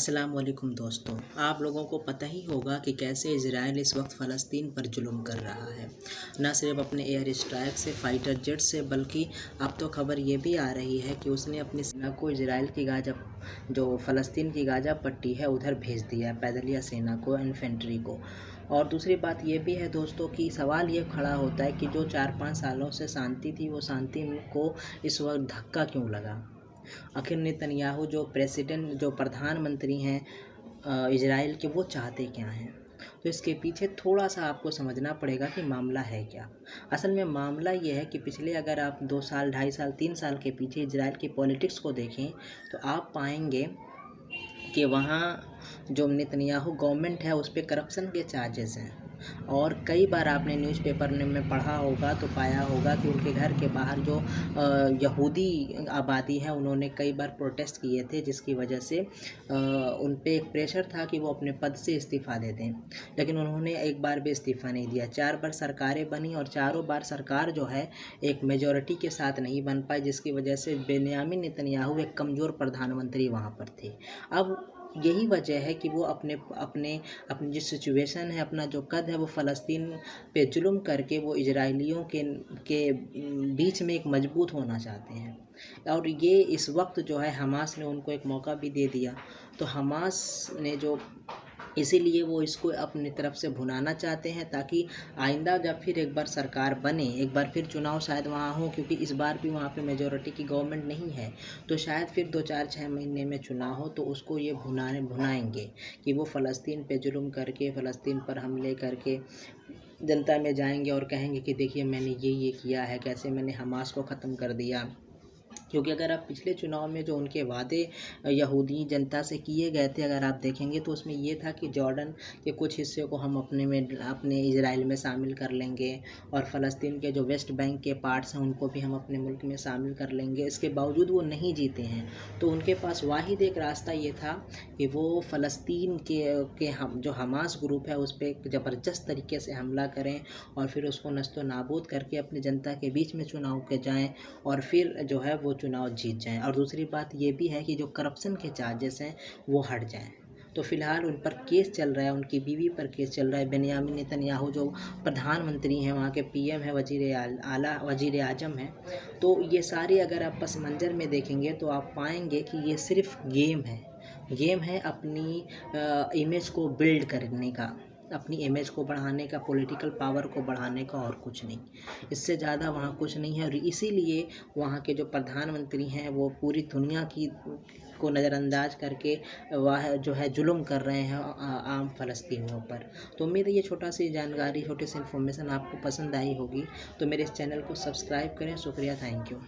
अस्सलाम वालेकुम दोस्तों, आप लोगों को पता ही होगा कि कैसे इजराइल इस वक्त फ़लस्तीन पर जुल्म कर रहा है। न सिर्फ अपने एयर स्ट्राइक से, फाइटर जेट से, बल्कि अब तो खबर ये भी आ रही है कि उसने अपनी सेना को इजराइल की गाज़ा जो फ़लस्तीन की गाज़ा पट्टी है उधर भेज दिया है, पैदलिया सेना को, इन्फेंट्री को। और दूसरी बात ये भी है दोस्तों कि सवाल ये खड़ा होता है कि जो 4-5 सालों से शांति थी, वो शांति को इस वक्त धक्का क्यों लगा। आखिर नेतन्याहू जो प्रधानमंत्री हैं इजराइल के, वो चाहते क्या हैं। तो इसके पीछे थोड़ा सा आपको समझना पड़ेगा कि मामला है क्या। असल में मामला ये है कि पिछले अगर आप 2 साल, 2.5 साल, 3 साल के पीछे इजराइल की पॉलिटिक्स को देखें तो आप पाएंगे कि वहाँ जो नेतन्याहू गवर्नमेंट है उस पर करप्शन के चार्जेस हैं। और कई बार आपने न्यूज़पेपर में पढ़ा होगा तो पाया होगा कि उनके घर के बाहर जो यहूदी आबादी है उन्होंने कई बार प्रोटेस्ट किए थे, जिसकी वजह से उन पे एक प्रेशर था कि वो अपने पद से इस्तीफ़ा दे दें। लेकिन उन्होंने एक बार भी इस्तीफ़ा नहीं दिया। 4 बार सरकारें बनी और चारों बार सरकार जो है एक मेजॉरिटी के साथ नहीं बन पाई, जिसकी वजह से बेन्यामिन नेतन्याहू एक कमज़ोर प्रधानमंत्री वहाँ पर थे। अब यही वजह है कि वो अपने अपने अपनी जो सिचुएशन है, अपना जो कद है, वो फ़लस्तीन पे जुल्म करके वो इजराइलियों के बीच में एक मजबूत होना चाहते हैं। और ये इस वक्त जो है हमास ने उनको एक मौका भी दे दिया। तो हमास ने जो इसीलिए वो इसको अपनी तरफ से भुनाना चाहते हैं, ताकि आइंदा जब फिर एक बार सरकार बने, एक बार फिर चुनाव शायद वहाँ हो, क्योंकि इस बार भी वहाँ पे मेजॉरिटी की गवर्नमेंट नहीं है, तो शायद फिर 2-4-6 महीने में चुनाव हो, तो उसको ये भुनाएंगे कि वो फ़लस्तीन पे जुल्म करके, फ़लस्तीन पर हमले करके जनता में जाएंगे और कहेंगे कि देखिए मैंने ये किया है, कैसे मैंने हमास को ख़त्म कर दिया। क्योंकि अगर आप पिछले चुनाव में जो उनके वादे यहूदी जनता से किए गए थे अगर आप देखेंगे, तो उसमें ये था कि जॉर्डन के कुछ हिस्से को हम अपने इजराइल में शामिल कर लेंगे, और फ़लस्तीन के जो वेस्ट बैंक के पार्ट्स हैं उनको भी हम अपने मुल्क में शामिल कर लेंगे। इसके बावजूद वो नहीं जीते हैं। तो उनके पास वाहिद एक रास्ता ये था कि वो फ़लस्तीन के हम जो हमास ग्रुप है उस पर ज़बरदस्त तरीके से हमला करें और फिर उसको नस्तो नाबूद करके अपनी जनता के बीच में चुनाव के जाएँ और फिर जो है वो चुनाव जीत जाएं। और दूसरी बात ये भी है कि जो करप्शन के चार्जेस हैं वो हट जाएं। तो फ़िलहाल उन पर केस चल रहा है, उनकी बीवी पर केस चल रहा है। बेन्यामिन नेतन्याहू जो प्रधानमंत्री हैं, वहाँ के पीएम है, वज़ीर आज़म हैं। तो ये सारी अगर आप पस मंज़र में देखेंगे तो आप पाएंगे कि ये सिर्फ गेम है अपनी इमेज को बिल्ड करने का, अपनी इमेज को बढ़ाने का, पॉलिटिकल पावर को बढ़ाने का, और कुछ नहीं। इससे ज़्यादा वहाँ कुछ नहीं है। और इसीलिए वहाँ के जो प्रधानमंत्री हैं वो पूरी दुनिया को नज़रअंदाज करके वह जो है जुल्म कर रहे हैं आम फ़लस्तीनियों पर। तो उम्मीद है ये छोटी सी इन्फॉर्मेशन आपको पसंद आई होगी। तो मेरे इस चैनल को सब्सक्राइब करें। शुक्रिया, थैंक यू।